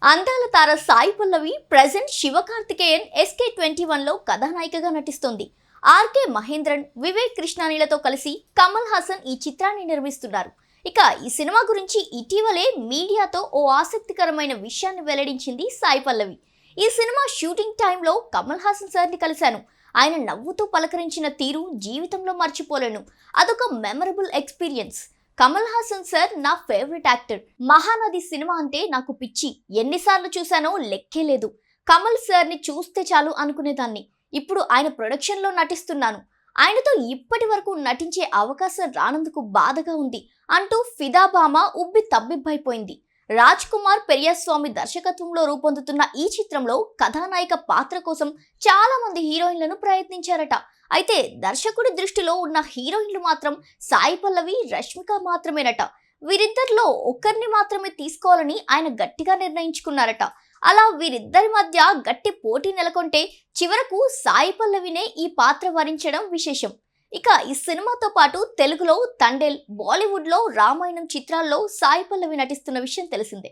అందాల తార సాయి పల్లవి ప్రెజెంట్ శివకార్తికేయన్ SK21లో కథానాయికగా నటిస్తోంది. ఆర్కే మహేంద్రన్, వివేక్ కృష్ణానిలతో కలిసి కమల్ హాసన్ ఈ చిత్రాన్ని నిర్మిస్తున్నారు. ఇక ఈ సినిమా గురించి ఇటీవలే మీడియాతో ఓ ఆసక్తికరమైన విషయాన్ని వెల్లడించింది సాయి పల్లవి. ఈ సినిమా షూటింగ్ టైంలో కమల్ హాసన్ సార్ని కలిశాను. ఆయన నవ్వుతూ పలకరించిన తీరు జీవితంలో మర్చిపోలేను. అదొక memorable experience. Kamal Haasan sir నా ఫేవరెట్ యాక్టర్. మహానది సినిమా అంటే నాకు పిచ్చి. ఎన్నిసార్లు చూశానో లెక్కే లేదు. కమల్ సార్ని చూస్తే చాలు అనుకునేదాన్ని. ఇప్పుడు ఆయన ప్రొడక్షన్లో నటిస్తున్నాను. ఆయనతో ఇప్పటి వరకు నటించే అవకాశం రానందుకు బాధగా ఉంది అంటూ ఫిదా భామ ఉబ్బి తబ్బిబ్బైపోయింది. రాజ్ కుమార్ పెరియస్వామి దర్శకత్వంలో రూపొందుతున్న ఈ చిత్రంలో కథానాయిక పాత్ర కోసం చాలా మంది హీరోయిన్లను ప్రయత్నించారట. అయితే దర్శకుడి దృష్టిలో ఉన్న హీరోయిన్లు మాత్రం సాయి పల్లవి, రష్మిక మాత్రమేనట. వీరిద్దరిలో ఒక్కరిని మాత్రమే తీసుకోవాలని ఆయన గట్టిగా నిర్ణయించుకున్నారట. అలా వీరిద్దరి మధ్య గట్టి పోటీ నెలకొంటే చివరకు సాయి పల్లవినే ఈ పాత్ర వరించడం విశేషం. ఇక ఈ సినిమాతో పాటు తెలుగులో తండేల్, బాలీవుడ్లో రామాయణం చిత్రాల్లో సాయి పల్లవి నటిస్తున్న విషయం తెలిసిందే.